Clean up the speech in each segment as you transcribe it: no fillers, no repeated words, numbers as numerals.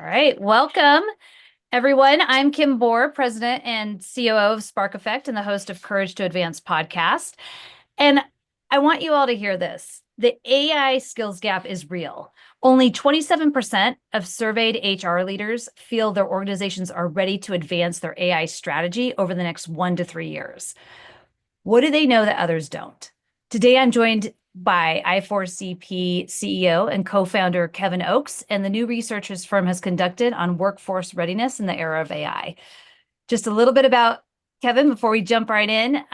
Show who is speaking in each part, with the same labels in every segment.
Speaker 1: right, welcome everyone. I'm Kim Bohr, President and COO of Spark Effect and the host of Courage to Advance podcast. And I want you all to hear this. The AI skills gap is real. Only 27% of surveyed HR leaders feel their organizations are ready to advance their AI strategy over the next 1 to 3 years. What do they know that others don't? Today, I'm joined by I4CP CEO and co-founder Kevin Oakes and the new research his firm has conducted on workforce readiness in the era of AI. Just a little bit about Kevin before we jump right in.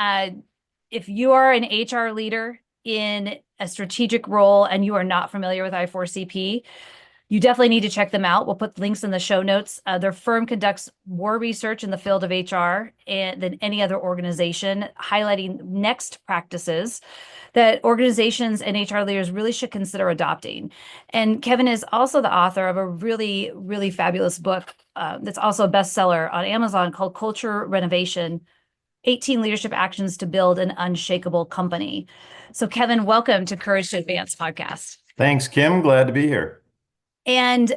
Speaker 1: If you are an HR leader in a strategic role and you are not familiar with I4CP, you definitely need to check them out. We'll put links in the show notes. Their firm conducts more research in the field of HR than any other organization, highlighting next practices that organizations and HR leaders really should consider adopting. And Kevin is also the author of a really, really fabulous book that's also a bestseller on Amazon called Culture Renovation, 18 Leadership Actions to Build an Unshakable Company. So Kevin, welcome to Courage to Advance podcast.
Speaker 2: Thanks, Kim. Glad to be here.
Speaker 1: And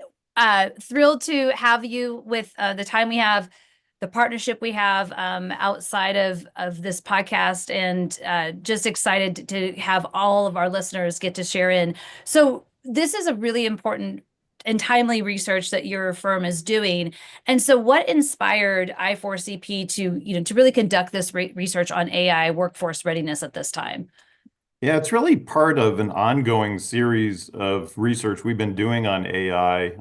Speaker 1: thrilled to have you with the time we have, the partnership we have outside of this podcast, and just excited to have all of our listeners get to share in. So this is a really important and timely research that your firm is doing. And so what inspired I4CP to really conduct this research on AI workforce readiness at this time?
Speaker 2: Yeah, it's really part of an ongoing series of research we've been doing on AI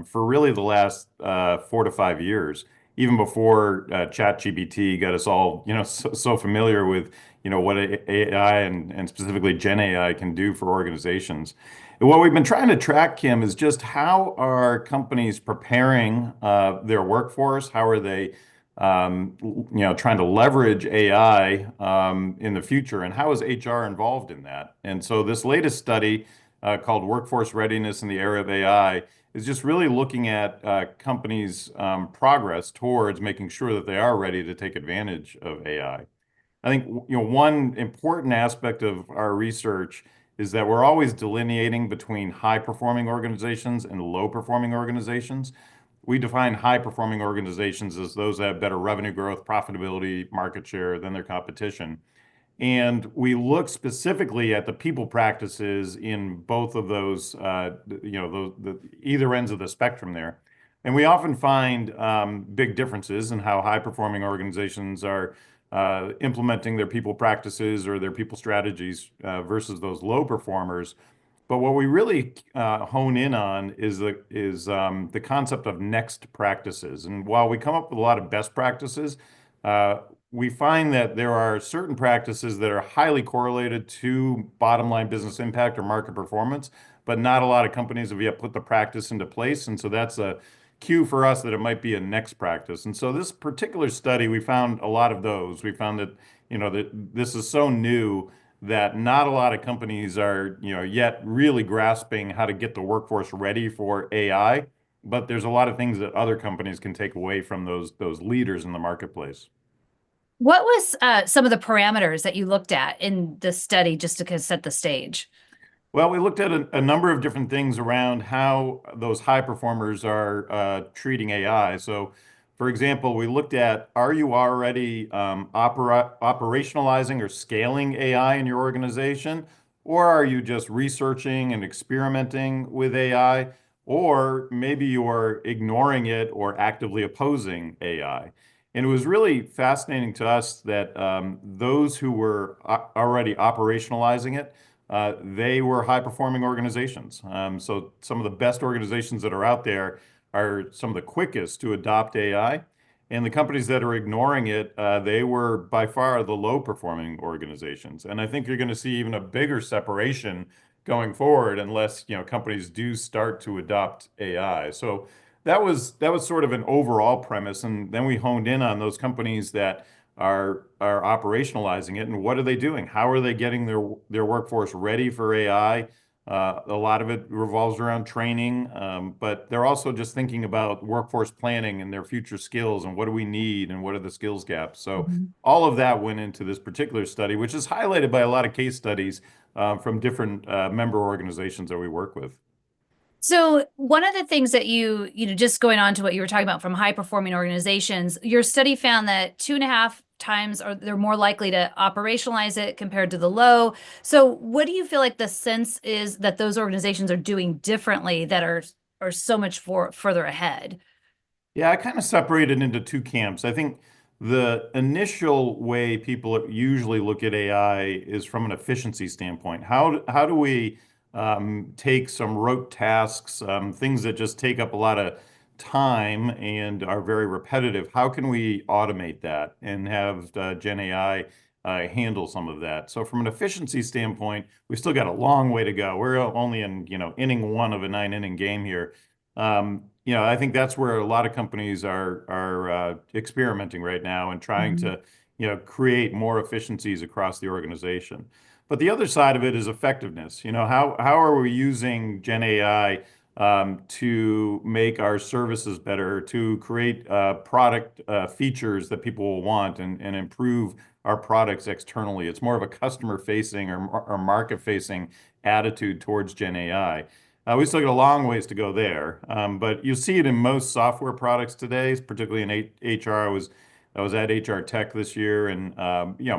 Speaker 2: for really the last 4 to 5 years, even before ChatGPT got us all, so familiar with, what AI and specifically Gen AI can do for organizations. And what we've been trying to track, Kim, is just how are companies preparing their workforce? How are they trying to leverage AI in the future, and how is HR involved in that? And so this latest study called Workforce Readiness in the Era of AI is just really looking at companies' progress towards making sure that they are ready to take advantage of AI. I think one important aspect of our research is that we're always delineating between high-performing organizations and low-performing organizations. We define high-performing organizations as those that have better revenue growth, profitability, market share than their competition. And we look specifically at the people practices in both of those, either ends of the spectrum there. And we often find big differences in how high-performing organizations are implementing their people practices or their people strategies versus those low performers. But what we really hone in on is the concept of next practices. And while we come up with a lot of best practices, we find that there are certain practices that are highly correlated to bottom line business impact or market performance, but not a lot of companies have yet put the practice into place. And so that's a cue for us that it might be a next practice. And so this particular study, we found a lot of those. We found that, that this is so new that not a lot of companies are, yet really grasping how to get the workforce ready for AI, but there's a lot of things that other companies can take away from those leaders in the marketplace.
Speaker 1: What was some of the parameters that you looked at in the study just to kind of set the stage?
Speaker 2: Well, we looked at a number of different things around how those high performers are treating AI. So, for example, we looked at, are you already operationalizing or scaling AI in your organization? Or are you just researching and experimenting with AI? Or maybe you are ignoring it or actively opposing AI. And it was really fascinating to us that those who were already operationalizing it, they were high-performing organizations. So some of the best organizations that are out there are some of the quickest to adopt AI. And the companies that are ignoring it, they were by far the low-performing organizations. And I think you're going to see even a bigger separation going forward unless, companies do start to adopt AI. So that was sort of an overall premise. And then we honed in on those companies that are operationalizing it, and what are they doing? How are they getting their workforce ready for AI? A lot of it revolves around training, but they're also just thinking about workforce planning and their future skills and what do we need and what are the skills gaps. So all of that went into this particular study, which is highlighted by a lot of case studies from different member organizations that we work with.
Speaker 1: So one of the things that just going on to what you were talking about from high performing organizations, your study found that 2.5 times are they're more likely to operationalize it compared to the low. So what do you feel like the sense is that those organizations are doing differently that are so much further ahead?
Speaker 2: Yeah, I kind of separate it into two camps. I think the initial way people usually look at AI is from an efficiency standpoint. How do we take some rote tasks, things that just take up a lot of time and are very repetitive? How can we automate that and have Gen AI handle some of that? So from an efficiency standpoint, we still got a long way to go. We're only in, inning one of a nine-inning game here. I think that's where a lot of companies are experimenting right now and trying
Speaker 1: Mhm.
Speaker 2: to, create more efficiencies across the organization. But the other side of it is effectiveness. How are we using Gen AI to make our services better, to create product features that people will want and improve our products externally? It's more of a customer facing or market facing attitude towards Gen AI. We still got a long ways to go there, but you see it in most software products today, particularly in HR. I was at HR Tech this year, and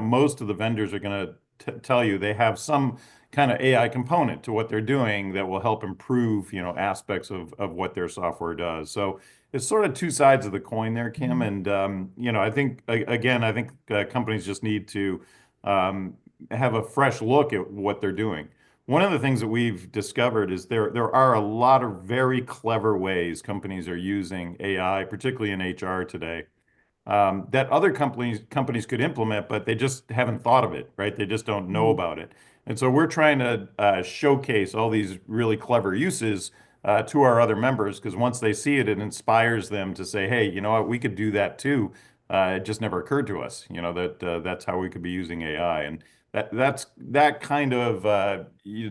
Speaker 2: most of the vendors are going to tell you they have some kind of AI component to what they're doing that will help improve aspects of what their software does. So it's sort of two sides of the coin there, Kim.
Speaker 1: Mhm.
Speaker 2: And I think again, I think companies just need to have a fresh look at what they're doing. One of the things that we've discovered is there are a lot of very clever ways companies are using AI, particularly in HR today, that other companies could implement, but they just haven't thought of it, right? They just don't know
Speaker 1: Mhm.
Speaker 2: about it. And so we're trying to showcase all these really clever uses to our other members because once they see it, it inspires them to say, "Hey, you know what? We could do that too." It just never occurred to us, that that's how we could be using AI, and that kind of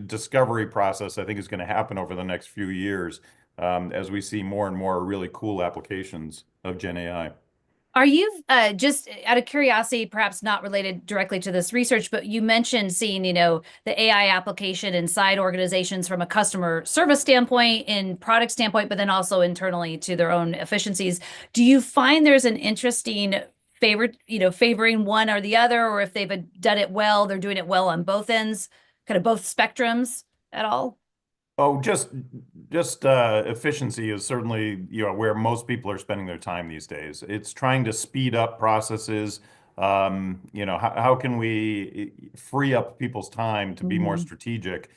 Speaker 2: discovery process, I think, is going to happen over the next few years as we see more and more really cool applications of Gen AI.
Speaker 1: Are you just out of curiosity, perhaps not related directly to this research, but you mentioned seeing, the AI application inside organizations from a customer service standpoint, in product standpoint, but then also internally to their own efficiencies. Do you find there's an interesting favoring one or the other, or if they've done it well, they're doing it well on both ends, kind of both spectrums at all?
Speaker 2: Oh, just efficiency is certainly, where most people are spending their time these days. It's trying to speed up processes. How can we free up people's time to be more
Speaker 1: Mhm.
Speaker 2: strategic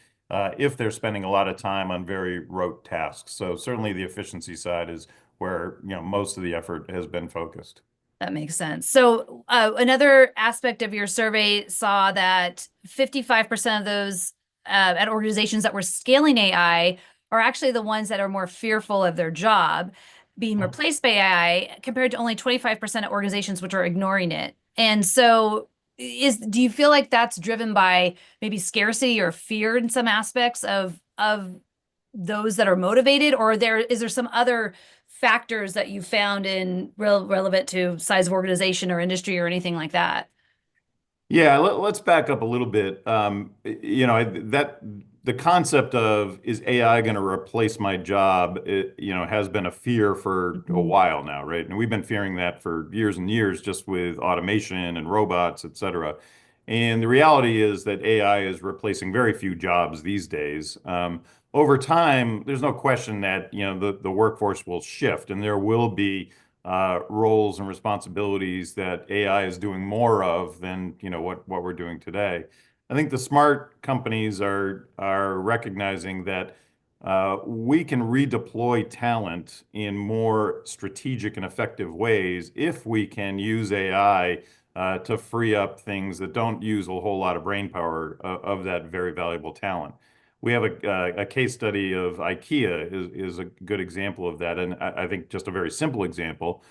Speaker 2: if they're spending a lot of time on very rote tasks? So certainly the efficiency side is where, most of the effort has been focused.
Speaker 1: That makes sense. So, another aspect of your survey saw that 55% of those at organizations that were scaling AI are actually the ones that are more fearful of their job being replaced by AI, compared to only 25% of organizations which are ignoring it. And so, do you feel like that's driven by maybe scarcity or fear in some aspects of those that are motivated, or is there some other factors that you found in relevant to size of organization or industry or anything like that?
Speaker 2: Yeah, let's back up a little bit. That the concept of is AI going to replace my job, has been a fear for a
Speaker 1: Mhm.
Speaker 2: while now, right? And we've been fearing that for years and years, just with automation and robots, et cetera. And the reality is that AI is replacing very few jobs these days. Over time, there's no question that, the workforce will shift, and there will be roles and responsibilities that AI is doing more of than what we're doing today. I think the smart companies are recognizing that we can redeploy talent in more strategic and effective ways if we can use AI to free up things that don't use a whole lot of brain power of that very valuable talent. We have a case study of IKEA is a good example of that, and I think just a very simple example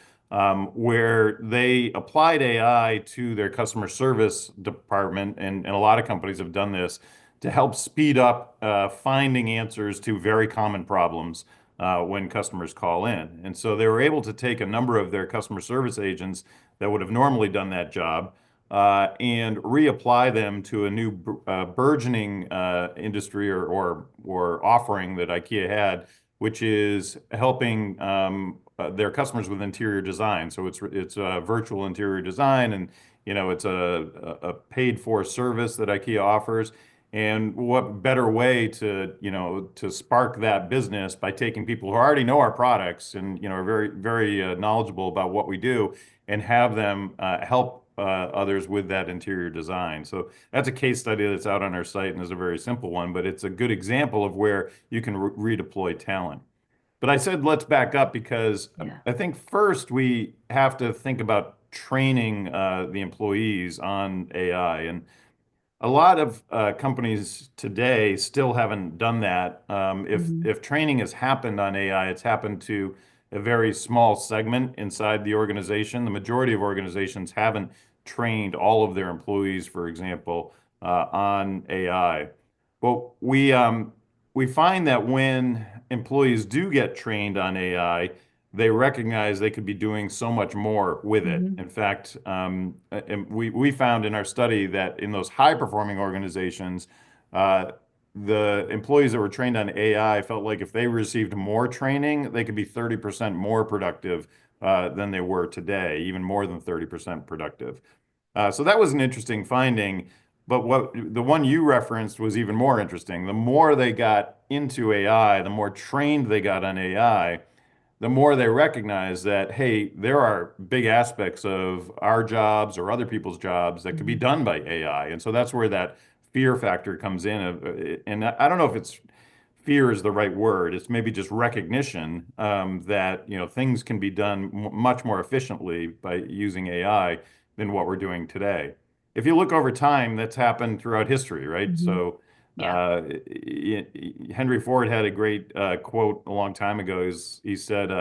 Speaker 2: where they applied AI to their customer service department, and a lot of companies have done this to help speed up finding answers to very common problems when customers call in. And so they were able to take a number of their customer service agents that would have normally done that job, and reapply them to a new burgeoning industry or offering that IKEA had, which is helping their customers with interior design. So it's a virtual interior design, and it's a paid for service that IKEA offers. And what better way to spark that business by taking people who already know our products and are very very knowledgeable about what we do, and have them help others with that interior design. So that's a case study that's out on our site and is a very simple one, but it's a good example of where you can redeploy talent. But I said let's back up because
Speaker 1: Yeah.
Speaker 2: I think first we have to think about training the employees on AI. And a lot of companies today still haven't done that.
Speaker 1: Mhm.
Speaker 2: If training has happened on AI, it's happened to a very small segment inside the organization. The majority of organizations haven't trained all of their employees, for example, on AI. Well, we find that when employees do get trained on AI, they recognize they could be doing so much more with it.
Speaker 1: Mhm.
Speaker 2: In fact, and we found in our study that in those high performing organizations, uh, the employees that were trained on AI felt like if they received more training, they could be 30% more productive than they were today, even more than 30% productive. So that was an interesting finding. But what the one you referenced was even more interesting. The more they got into AI, the more trained they got on AI, the more they recognize that, hey, there are big aspects of our jobs or other people's jobs that could be
Speaker 1: Mhm.
Speaker 2: done by AI. And so that's where that fear factor comes in. And I don't know if it's fear is the right word. It's maybe just recognition that things can be done much more efficiently by using AI than what we're doing today. If you look over time, that's happened throughout history, right?
Speaker 1: Mhm.
Speaker 2: So
Speaker 1: Yeah.
Speaker 2: Henry Ford had a great quote a long time ago. He said,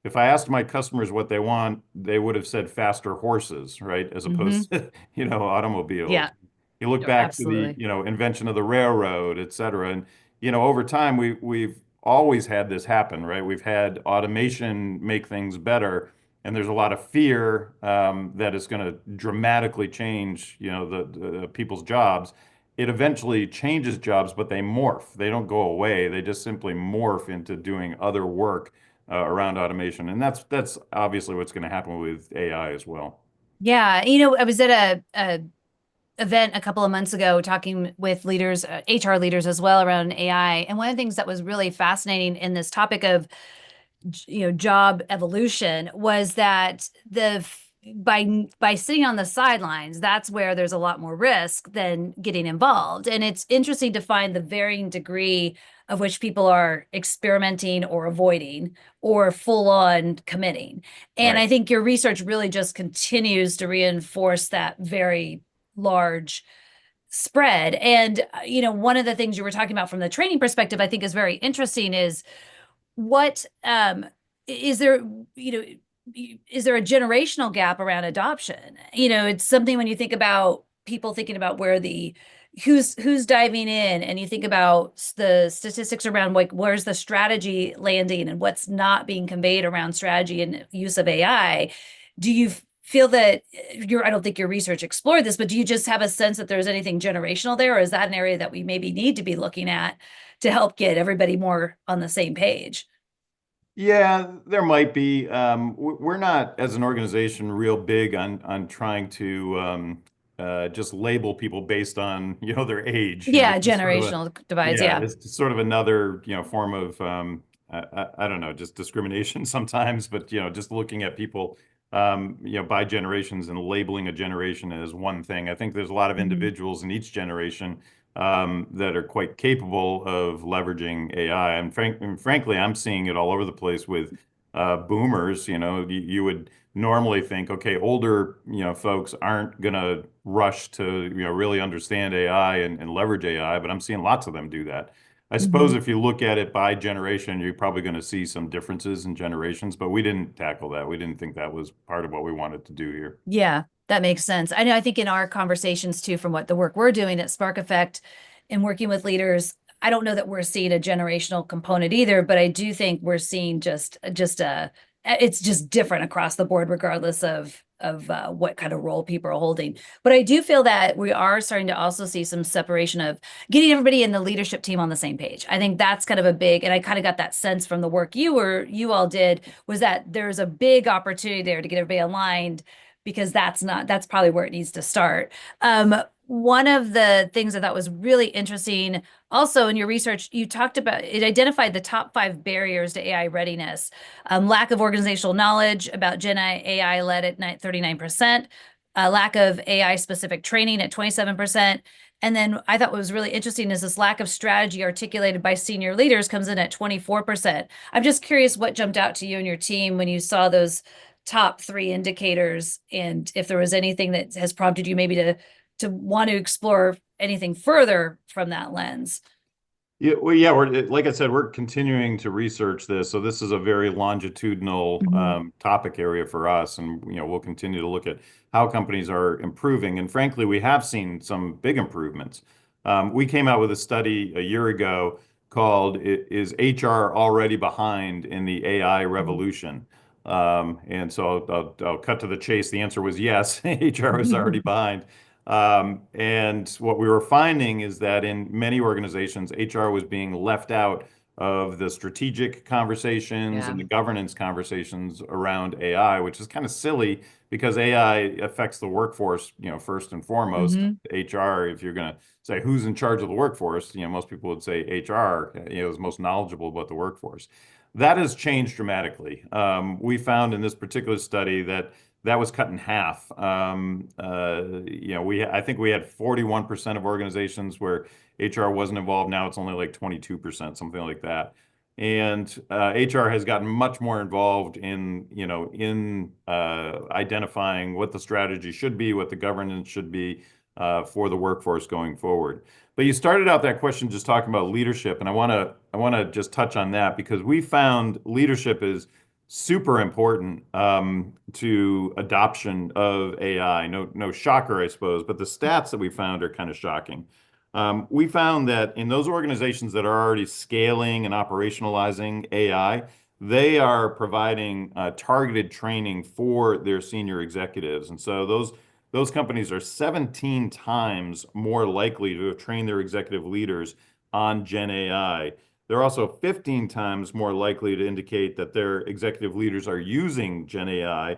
Speaker 2: "If I asked my customers what they want, they would have said faster horses, right, as
Speaker 1: Mhm.
Speaker 2: opposed to automobiles."
Speaker 1: Yeah.
Speaker 2: You look
Speaker 1: Oh,
Speaker 2: back to the
Speaker 1: absolutely.
Speaker 2: invention of the railroad, et cetera, and over time we've always had this happen, right? We've had automation make things better, and there's a lot of fear that it's going to dramatically change, the people's jobs. It eventually changes jobs, but they morph. They don't go away. They just simply morph into doing other work around automation, and that's obviously what's going to happen with AI as well.
Speaker 1: Yeah. I was at a event a couple of months ago talking with leaders, HR leaders as well around AI. And one of the things that was really fascinating in this topic of job evolution was that the by sitting on the sidelines, that's where there's a lot more risk than getting involved. And it's interesting to find the varying degree of which people are experimenting or avoiding or full on committing. And
Speaker 2: Right.
Speaker 1: I think your research really just continues to reinforce that very large spread. And one of the things you were talking about from the training perspective, I think is very interesting is what is there, you know, is there a generational gap around adoption? It's something when you think about people thinking about where the who's diving in, and you think about the statistics around like where's the strategy landing and what's not being conveyed around strategy and use of AI. Do you feel that I don't think your research explored this, but do you just have a sense that there's anything generational there, or is that an area that we maybe need to be looking at to help get everybody more on the same page?
Speaker 2: Yeah, there might be. We're not, as an organization, real big on trying to just label people based on their age.
Speaker 1: Yeah,
Speaker 2: This is sort of a
Speaker 1: generational divides.
Speaker 2: yeah,
Speaker 1: Yeah.
Speaker 2: it's sort of another form of I don't know, just discrimination sometimes. But just looking at people by generations and labeling a generation as one thing. I think there's a lot of
Speaker 1: Mhm.
Speaker 2: individuals in each generation that are quite capable of leveraging AI. And frankly, I'm seeing it all over the place with boomers. You would normally think, okay, older, folks aren't gonna rush to, really understand AI and leverage AI, but I'm seeing lots of them do that. I suppose
Speaker 1: Mhm.
Speaker 2: if you look at it by generation, you're probably going to see some differences in generations, but we didn't tackle that. We didn't think that was part of what we wanted to do here.
Speaker 1: Yeah, that makes sense. I know, I think in our conversations too, from what the work we're doing at Spark Effect and working with leaders, I don't know that we're seeing a generational component either, but I do think we're seeing just a it's just different across the board, regardless of what kind of role people are holding. But I do feel that we are starting to also see some separation of getting everybody in the leadership team on the same page. I think that's kind of a big, and I kind of got that sense from the work you all did, was that there's a big opportunity there to get everybody aligned, because that's probably where it needs to start. One of the things I thought was really interesting also in your research, you talked about it identified the top 5 barriers to AI readiness. Lack of organizational knowledge about Gen AI led at 39%, lack of AI specific training at 27%. And then I thought what was really interesting is this lack of strategy articulated by senior leaders comes in at 24%. I'm just curious what jumped out to you and your team when you saw those top 3 indicators, and if there was anything that has prompted you maybe to want to explore anything further from that lens.
Speaker 2: Yeah, well, yeah, like I said, we're continuing to research this. So this is a very longitudinal
Speaker 1: Mhm.
Speaker 2: topic area for us, and we'll continue to look at how companies are improving. And frankly, we have seen some big improvements. We came out with a study a year ago called "Is HR Already Behind in the AI Revolution?" And so I'll cut to the chase. The answer was yes, HR is already behind. And what we were finding is that in many organizations, HR was being left out of the strategic conversations
Speaker 1: Yeah.
Speaker 2: and the governance conversations around AI, which is kind of silly because AI affects the workforce, first and foremost.
Speaker 1: Hmm.
Speaker 2: HR, if you're going to say who's in charge of the workforce, most people would say HR, is most knowledgeable about the workforce. That has changed dramatically. We found in this particular study that was cut in half. I think we had 41% of organizations where HR wasn't involved. Now it's only like 22%, something like that. And HR has gotten much more involved in identifying what the strategy should be, what the governance should be for the workforce going forward. But you started out that question just talking about leadership, and I want to just touch on that because we found leadership is super important to adoption of AI. No shocker, I suppose, but the stats that we found are kind of shocking. We found that in those organizations that are already scaling and operationalizing AI, they are providing targeted training for their senior executives. And so those companies are 17 times more likely to have trained their executive leaders on Gen AI. They're also 15 times more likely to indicate that their executive leaders are using Gen AI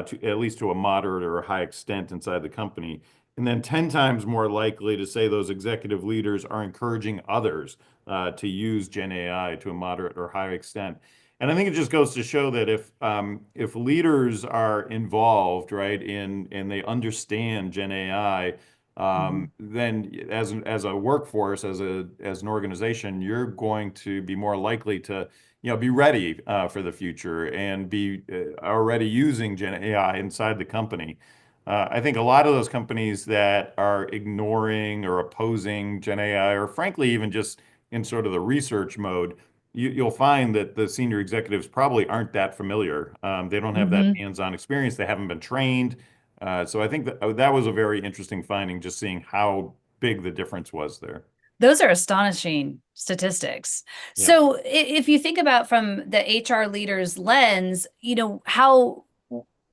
Speaker 2: to at least to a moderate or a high extent inside the company. And then 10 times more likely to say those executive leaders are encouraging others to use Gen AI to a moderate or high extent. And I think it just goes to show that if leaders are involved, right, and they understand Gen AI,
Speaker 1: Hmm.
Speaker 2: then as a workforce, as an organization, you're going to be more likely to, be ready for the future and be already using Gen AI inside the company. I think a lot of those companies that are ignoring or opposing Gen AI, or frankly, even just in sort of the research mode, you'll find that the senior executives probably aren't that familiar. They don't have that
Speaker 1: Hmm.
Speaker 2: hands-on experience. They haven't been trained. So I think that was a very interesting finding, just seeing how big the difference was there.
Speaker 1: Those are astonishing statistics.
Speaker 2: Yeah.
Speaker 1: So if you think about from the HR leader's lens,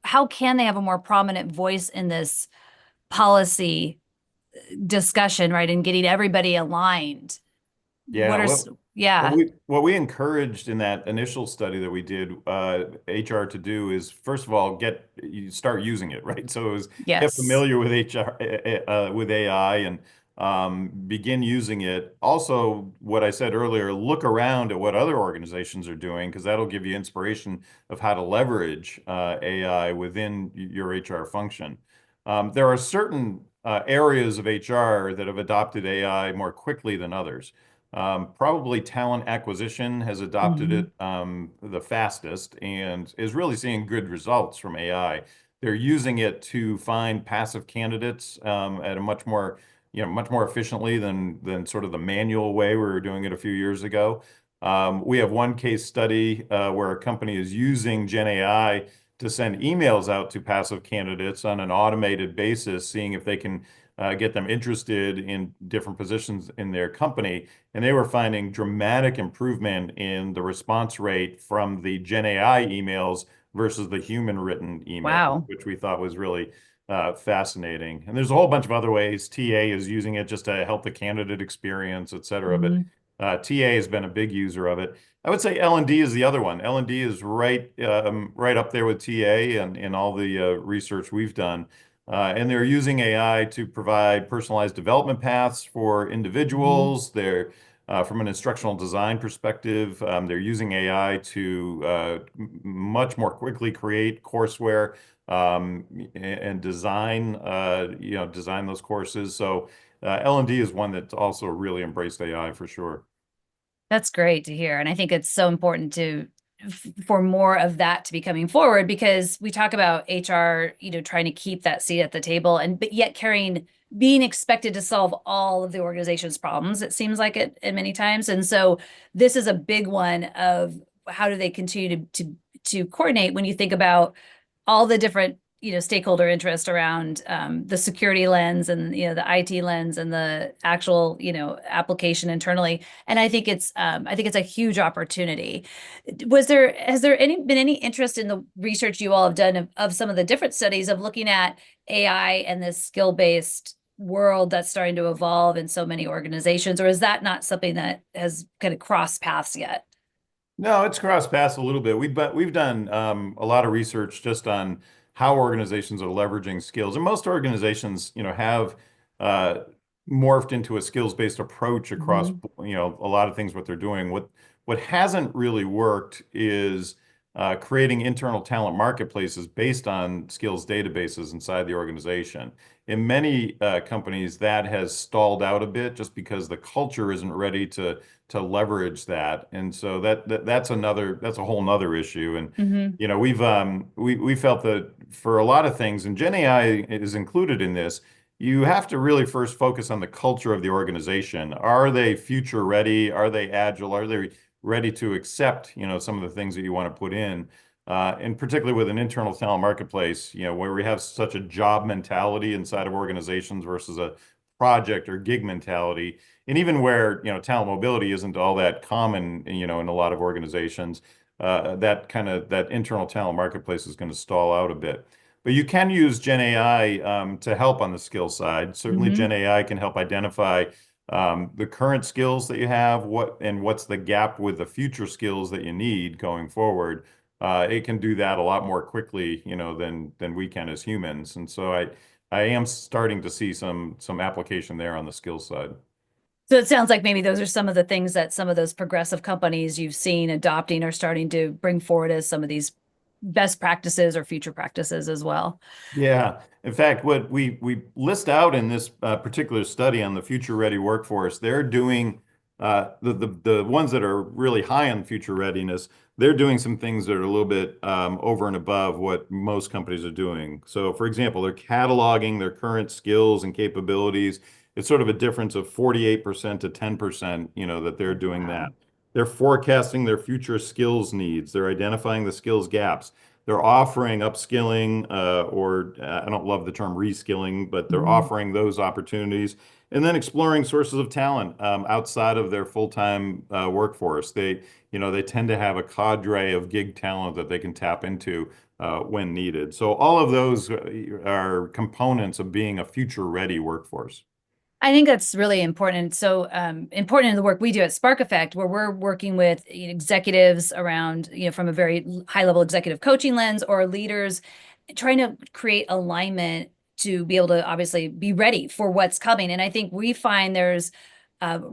Speaker 1: how can they have a more prominent voice in this policy discussion, right? And getting everybody aligned. What
Speaker 2: Yeah,
Speaker 1: are,
Speaker 2: well, what
Speaker 1: yeah,
Speaker 2: we what we encouraged in that initial study that we did HR to do is first of all you start using it, right? So it was get
Speaker 1: yes.
Speaker 2: familiar with HR with AI and begin using it. Also, what I said earlier, look around at what other organizations are doing because that'll give you inspiration of how to leverage AI within your HR function. There are certain areas of HR that have adopted AI more quickly than others. Probably talent acquisition has adopted
Speaker 1: Hmm.
Speaker 2: it the fastest and is really seeing good results from AI. They're using it to find passive candidates at a much more efficiently than sort of the manual way we were doing it a few years ago. We have one case study where a company is using Gen AI to send emails out to passive candidates on an automated basis, seeing if they can get them interested in different positions in their company. And they were finding dramatic improvement in the response rate from the Gen AI emails versus the human written email,
Speaker 1: Wow.
Speaker 2: which we thought was really fascinating. And there's a whole bunch of other ways. TA is using it just to help the candidate experience, et cetera. But
Speaker 1: Hmm.
Speaker 2: TA has been a big user of it. I would say L&D is the other one. L&D is right up there with TA and in all the research we've done. And they're using AI to provide personalized development paths for
Speaker 1: Hmm.
Speaker 2: individuals. They're from an instructional design perspective, they're using AI to much more quickly create courseware and design, design those courses. So L&D is one that's also really embraced AI for sure.
Speaker 1: That's great to hear. And I think it's so important for more of that to be coming forward because we talk about HR, trying to keep that seat at the table and but yet being expected to solve all of the organization's problems. It seems like it in many times. And so this is a big one of how do they continue to coordinate when you think about all the different stakeholder interest around the security lens and the IT lens and the actual application internally. And I think it's a huge opportunity. Has there been any interest in the research you all have done of some of the different studies of looking at AI and this skill-based world that's starting to evolve in so many organizations, or is that not something that has kind of crossed paths yet?
Speaker 2: No, it's crossed paths a little bit. We've done a lot of research just on how organizations are leveraging skills, and most organizations, have uh, morphed into a skills-based approach across,
Speaker 1: Hmm.
Speaker 2: a lot of things what they're doing. What hasn't really worked is creating internal talent marketplaces based on skills databases inside the organization. In many companies, that has stalled out a bit just because the culture isn't ready to leverage that. And so that's a whole nother issue. And
Speaker 1: Hmm.
Speaker 2: we felt that for a lot of things, and Gen AI is included in this, you have to really first focus on the culture of the organization. Are they future ready? Are they agile? Are they ready to accept, some of the things that you want to put in? And particularly with an internal talent marketplace, where we have such a job mentality inside of organizations versus a project or gig mentality, and even where talent mobility isn't all that common in a lot of organizations, that internal talent marketplace is going to stall out a bit. But you can use Gen AI to help on the skill side. Certainly
Speaker 1: Hmm.
Speaker 2: Gen AI can help identify the current skills that you have, what's the gap with the future skills that you need going forward. It can do that a lot more quickly than we can as humans. And so I am starting to see some application there on the skill side.
Speaker 1: So it sounds like maybe those are some of the things that some of those progressive companies you've seen adopting or starting to bring forward as some of these best practices or future practices as well.
Speaker 2: Yeah. In fact, what we list out in this particular study on the future ready workforce, they're doing the ones that are really high on future readiness. They're doing some things that are a little bit over and above what most companies are doing. So, for example, they're cataloging their current skills and capabilities. It's sort of a difference of 48% to 10%, that they're doing
Speaker 1: Wow.
Speaker 2: that. They're forecasting their future skills needs. They're identifying the skills gaps. They're offering upskilling, or I don't love the term reskilling, but they're
Speaker 1: Mhm.
Speaker 2: offering those opportunities. And then exploring sources of talent outside of their full-time workforce. They tend to have a cadre of gig talent that they can tap into when needed. So all of those are components of being a future-ready workforce.
Speaker 1: I think that's really important. So important in the work we do at Spark Effect, where we're working with executives around, from a very high level executive coaching lens or leaders trying to create alignment to be able to obviously be ready for what's coming. And I think we find there's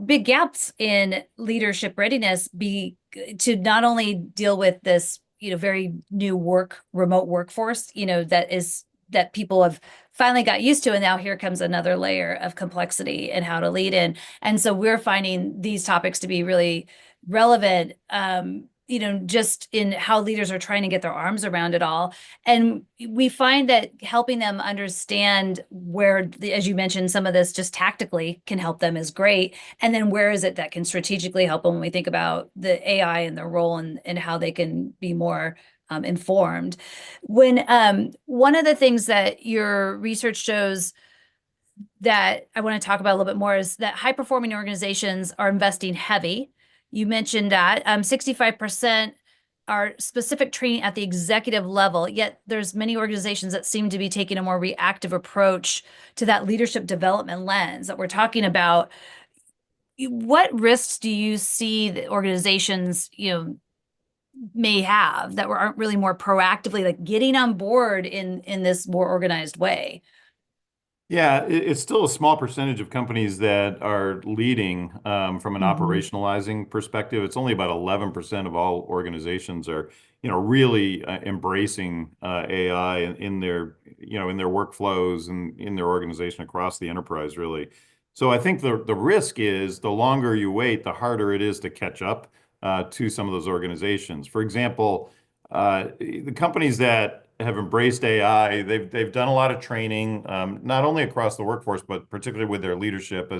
Speaker 1: big gaps in leadership readiness be to not only deal with this, very new remote workforce, that people have finally got used to. And now here comes another layer of complexity and how to lead in. And so we're finding these topics to be really relevant, just in how leaders are trying to get their arms around it all. And we find that helping them understand where, as you mentioned, some of this just tactically can help them is great. And then where is it that can strategically help them when we think about the AI and their role and how they can be more informed. When one of the things that your research shows that I want to talk about a little bit more is that high performing organizations are investing heavy. You mentioned that 65% are specific training at the executive level, yet there's many organizations that seem to be taking a more reactive approach to that leadership development lens that we're talking about. What risks do you see that organizations, may have that aren't really more proactively like getting on board in this more organized way?
Speaker 2: Yeah, it's still a small percentage of companies that are leading from an
Speaker 1: Hmm.
Speaker 2: operationalizing perspective. It's only about 11% of all organizations are, really embracing AI in their, in their workflows and in their organization across the enterprise, really. So I think the risk is the longer you wait, the harder it is to catch up to some of those organizations. For example, the companies that have embraced AI, they've done a lot of training, not only across the workforce, but particularly with their leadership,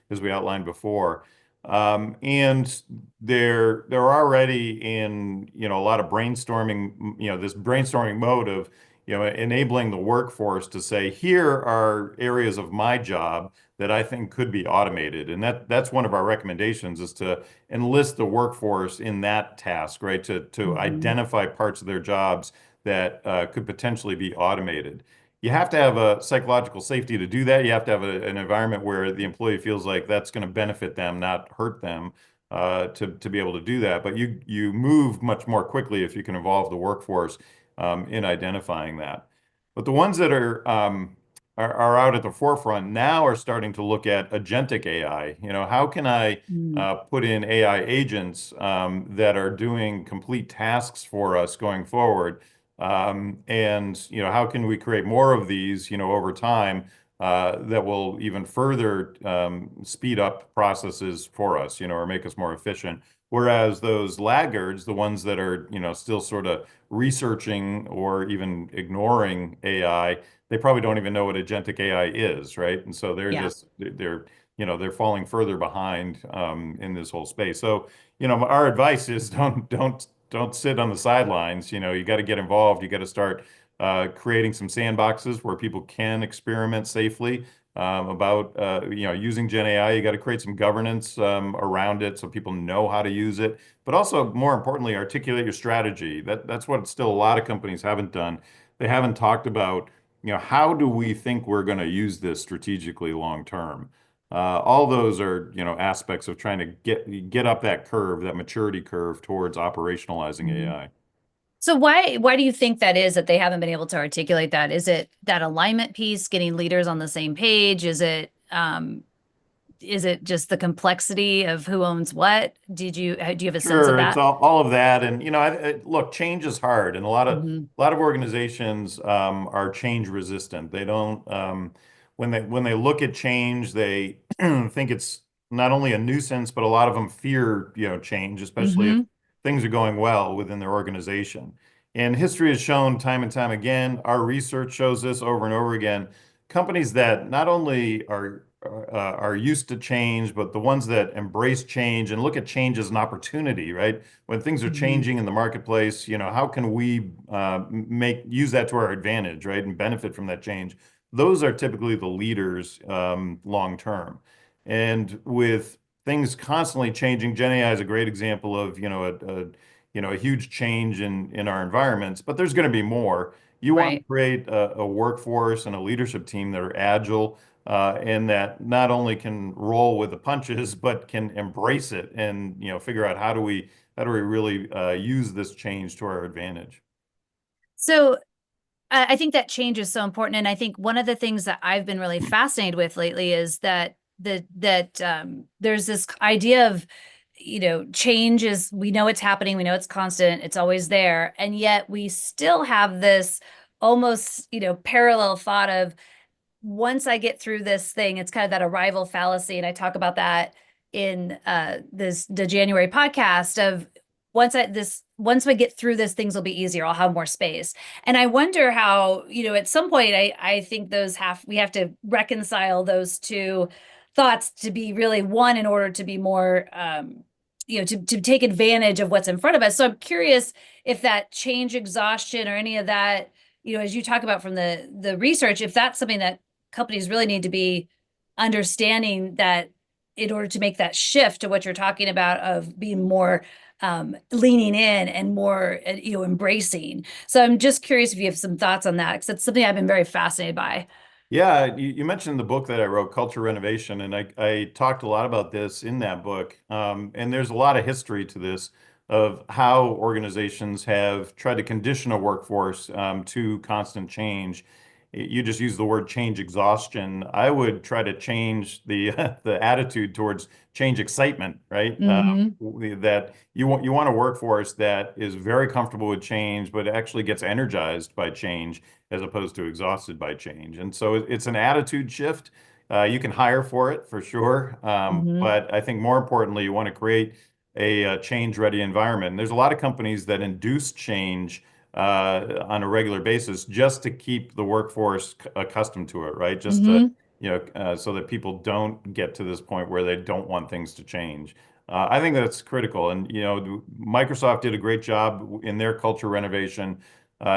Speaker 2: as we outlined before. And they're already in, a lot of brainstorming, this brainstorming mode of, enabling the workforce to say, here are areas of my job that I think could be automated. And that's one of our recommendations is to enlist the workforce in that task, right? To
Speaker 1: Hmm.
Speaker 2: identify parts of their jobs that could potentially be automated. You have to have a psychological safety to do that. You have to have an environment where the employee feels like that's going to benefit them, not hurt them, to be able to do that. But you move much more quickly if you can involve the workforce in identifying that. But the ones that are out at the forefront now are starting to look at agentic AI. How can I put in AI agents that are doing complete tasks for us going forward? And how can we create more of these, over time that will even further speed up processes for us, or make us more efficient. Whereas those laggards, the ones that are, still sort of researching or even ignoring AI, they probably don't even know what agentic AI is, right? And so they're
Speaker 1: Yeah.
Speaker 2: just they're falling further behind in this whole space. So, our advice is don't sit on the sidelines. You got to get involved. You got to start creating some sandboxes where people can experiment safely about using Gen AI. You got to create some governance around it so people know how to use it. But also, more importantly, articulate your strategy. That's what still a lot of companies haven't done. They haven't talked about, how do we think we're going to use this strategically long term? All those are, aspects of trying to get up that curve, that maturity curve towards operationalizing
Speaker 1: Mhm.
Speaker 2: AI.
Speaker 1: So why do you think that is that they haven't been able to articulate that? Is it that alignment piece, getting leaders on the same page? Is it just the complexity of who owns what? Do you have a sense of
Speaker 2: Sure, it's
Speaker 1: that?
Speaker 2: all of that, and look, change is hard, and
Speaker 1: Hmm.
Speaker 2: a lot of organizations are change resistant. They don't when they look at change, they think it's not only a nuisance, but a lot of them fear change, especially if
Speaker 1: Hmm.
Speaker 2: things are going well within their organization. And history has shown time and time again, our research shows this over and over again. Companies that not only are used to change, but the ones that embrace change and look at change as an opportunity, right? When things are
Speaker 1: Hmm.
Speaker 2: changing in the marketplace, how can we make use that to our advantage, right, and benefit from that change? Those are typically the leaders long term. And with things constantly changing, Gen AI is a great example of a huge change in our environments, but there's going to be more. You want to
Speaker 1: Right.
Speaker 2: create a workforce and a leadership team that are agile and that not only can roll with the punches, but can embrace it and figure out how do we really use this change to our advantage.
Speaker 1: So I think that change is so important. And I think one of the things that I've been really fascinated with lately is that there's this idea of, change is, we know it's happening, we know it's constant, it's always there. And yet we still have this almost, parallel thought of once I get through this thing, it's kind of that arrival fallacy. And I talk about that in the January podcast of once we get through this, things will be easier. I'll have more space. And I wonder how, at some point I think we have to reconcile those two thoughts to be really one in order to be more to take advantage of what's in front of us. So I'm curious if that change exhaustion or any of that, as you talk about from the research, if that's something that companies really need to be understanding that in order to make that shift to what you're talking about of being more leaning in and more, embracing. So I'm just curious if you have some thoughts on that, because it's something I've been very fascinated by.
Speaker 2: Yeah, you mentioned the book that I wrote, Culture Renovation, and I talked a lot about this in that book. And there's a lot of history to this of how organizations have tried to condition a workforce to constant change. You just use the word change exhaustion. I would try to change the the attitude towards change excitement, right?
Speaker 1: Hmm.
Speaker 2: That you want a workforce that is very comfortable with change, but actually gets energized by change as opposed to exhausted by change. And so it's an attitude shift. You can hire for it for sure.
Speaker 1: Hmm.
Speaker 2: But I think more importantly, you want to create a change-ready environment. And there's a lot of companies that induce change on a regular basis just to keep the workforce accustomed to it, right? Just to,
Speaker 1: Hmm.
Speaker 2: so that people don't get to this point where they don't want things to change. I think that's critical. And, Microsoft did a great job in their culture renovation.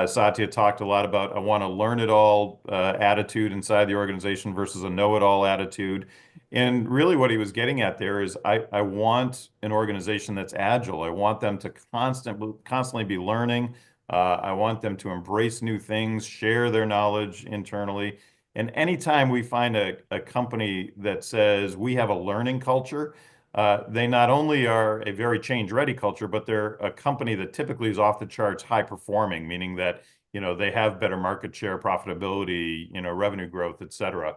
Speaker 2: Satya talked a lot about a want to learn it all attitude inside the organization versus a know it all attitude. And really, what he was getting at there is I want an organization that's agile. I want them to constantly be learning. I want them to embrace new things, share their knowledge internally. And anytime we find a company that says we have a learning culture, they not only are a very change-ready culture, but they're a company that typically is off the charts high performing, meaning that, they have better market share, profitability, revenue growth, et cetera.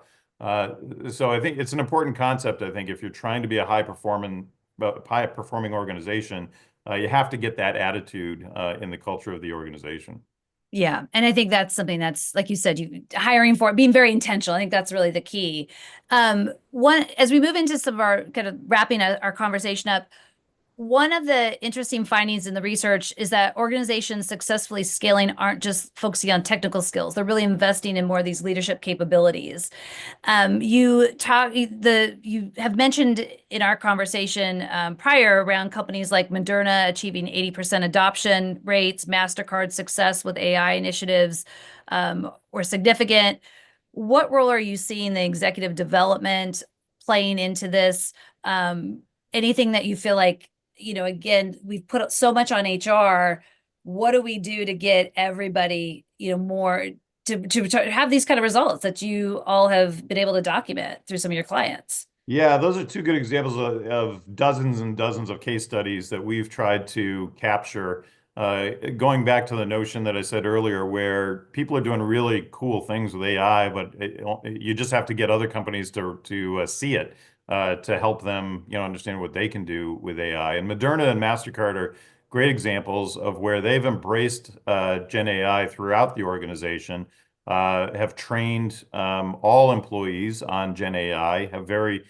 Speaker 2: So I think it's an important concept. I think if you're trying to be a high performing organization, you have to get that attitude in the culture of the organization.
Speaker 1: Yeah. And I think that's something that's, like you said, you hiring for it, being very intentional. I think that's really the key. One, as we move into some of our kind of wrapping our conversation up, one of the interesting findings in the research is that organizations successfully scaling aren't just focusing on technical skills. They're really investing in more of these leadership capabilities. You have mentioned in our conversation prior around companies like Moderna achieving 80% adoption rates, Mastercard success with AI initiatives were significant. What role are you seeing the executive development playing into this? Anything that you feel like, again, we've put so much on HR. What do we do to get everybody, more to have these kind of results that you all have been able to document through some of your clients?
Speaker 2: Yeah, those are two good examples of dozens and dozens of case studies that we've tried to capture. Going back to the notion that I said earlier, where people are doing really cool things with AI, but you just have to get other companies to see it to help them, understand what they can do with AI. And Moderna and Mastercard are great examples of where they've embraced Gen AI throughout the organization, have trained all employees on Gen AI, have very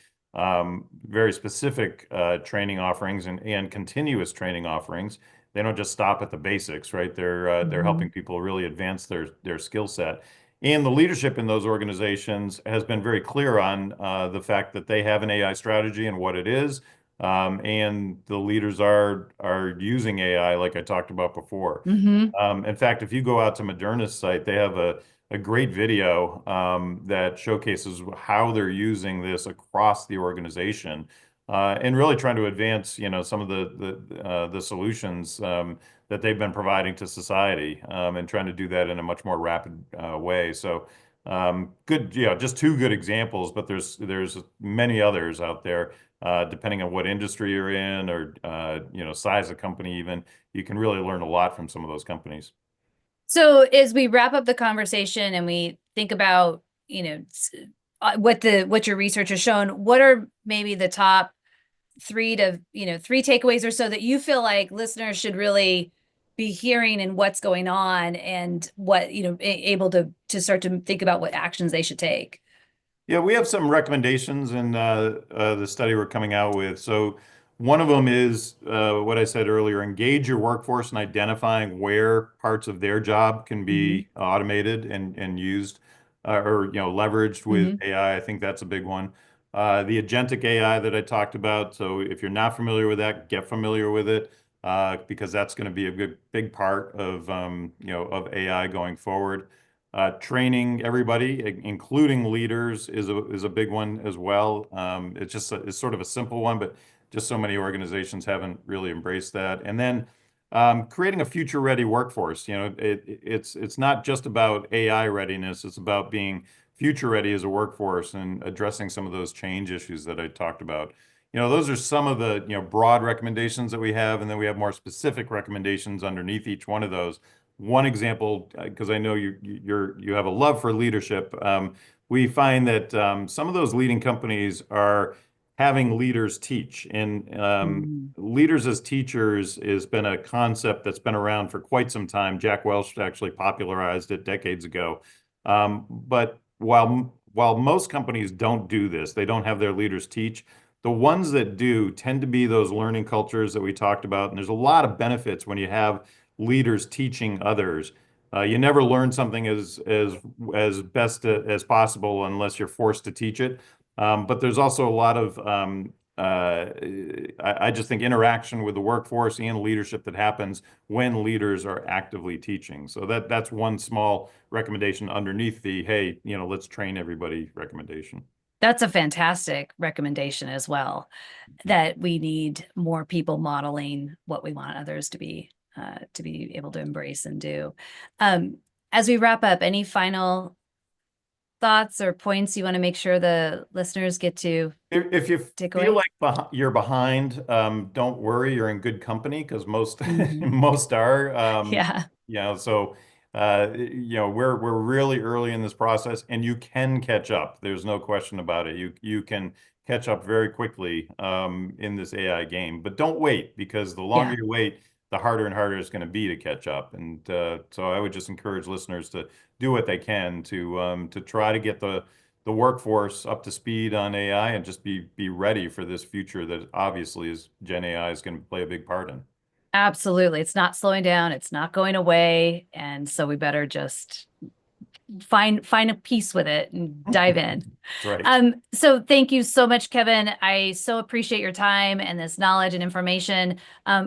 Speaker 2: specific training offerings and continuous training offerings. They don't just stop at the basics, right? They're helping
Speaker 1: Mhm.
Speaker 2: people really advance their skill set. And the leadership in those organizations has been very clear on the fact that they have an AI strategy and what it is. And the leaders are using AI like I talked about before.
Speaker 1: Mhm.
Speaker 2: In fact, if you go out to Moderna's site, they have a great video that showcases how they're using this across the organization and really trying to advance, some of the solutions that they've been providing to society and trying to do that in a much more rapid way. So good, just two good examples, but there's many others out there. Depending on what industry you're in or size of company even, you can really learn a lot from some of those companies.
Speaker 1: So as we wrap up the conversation and we think about, what your research has shown, what are maybe the top three takeaways or so that you feel like listeners should really be hearing and what's going on and what, able to start to think about what actions they should take?
Speaker 2: Yeah, we have some recommendations in the study we're coming out with. So, one of them is what I said earlier, engage your workforce in identifying where parts of their job can
Speaker 1: Hmm.
Speaker 2: be automated and used or leveraged with
Speaker 1: Hmm.
Speaker 2: AI. I think that's a big one. The agentic AI that I talked about. So, if you're not familiar with that, get familiar with it because that's going to be a good big part of AI going forward. Training everybody, including leaders, is a big one as well. It's sort of a simple one, but just so many organizations haven't really embraced that. And then creating a future-ready workforce. It's not just about AI readiness. It's about being future-ready as a workforce and addressing some of those change issues that I talked about. Those are some of the, broad recommendations that we have, and then we have more specific recommendations underneath each one of those. One example, because I know you have a love for leadership, we find that some of those leading companies are having leaders teach, and
Speaker 1: Mm.
Speaker 2: leaders as teachers has been a concept that's been around for quite some time. Jack Welch actually popularized it decades ago. But while most companies don't do this, they don't have their leaders teach. The ones that do tend to be those learning cultures that we talked about, and there's a lot of benefits when you have leaders teaching others. You never learn something as best as possible unless you're forced to teach it. But there's also a lot of I just think interaction with the workforce and leadership that happens when leaders are actively teaching. So that's one small recommendation underneath the, hey, let's train everybody recommendation.
Speaker 1: That's a fantastic recommendation as well, that we need more people modeling what we want others to be able to embrace and do. As we wrap up, any final thoughts or points you want to make sure the listeners get to
Speaker 2: If you
Speaker 1: take
Speaker 2: feel
Speaker 1: away?
Speaker 2: like you're behind, don't worry, you're in good company because most
Speaker 1: Mhm.
Speaker 2: most are.
Speaker 1: Yeah,
Speaker 2: So we're really early in this process, and you can catch up. There's no question about it. You can catch up very quickly in this AI game, but don't wait because the longer
Speaker 1: yeah.
Speaker 2: you wait, the harder and harder it's going to be to catch up. And so I would just encourage listeners to do what they can to try to get the workforce up to speed on AI and just be ready for this future that obviously is Gen AI is going to play a big part in.
Speaker 1: Absolutely. It's not slowing down, it's not going away. And so we better just find a piece with it and dive in.
Speaker 2: That's right.
Speaker 1: So thank you so much, Kevin. I so appreciate your time and this knowledge and information.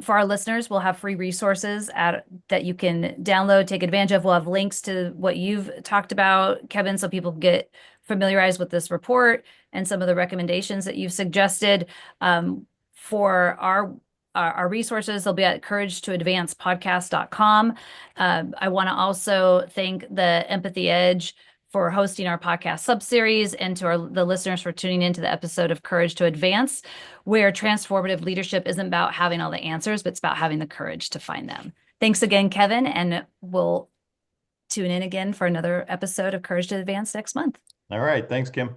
Speaker 1: For our listeners, we'll have free resources that you can download, take advantage of. We'll have links to what you've talked about, Kevin, so people get familiarized with this report and some of the recommendations that you've suggested. For our resources, they'll be at couragetoadvancepodcast.com. I want to also thank the Empathy Edge for hosting our podcast subseries, and to the listeners for tuning into the episode of Courage to Advance, where transformative leadership isn't about having all the answers, but it's about having the courage to find them. Thanks again, Kevin, and we'll tune in again for another episode of Courage to Advance next month.
Speaker 2: All right. Thanks, Kim.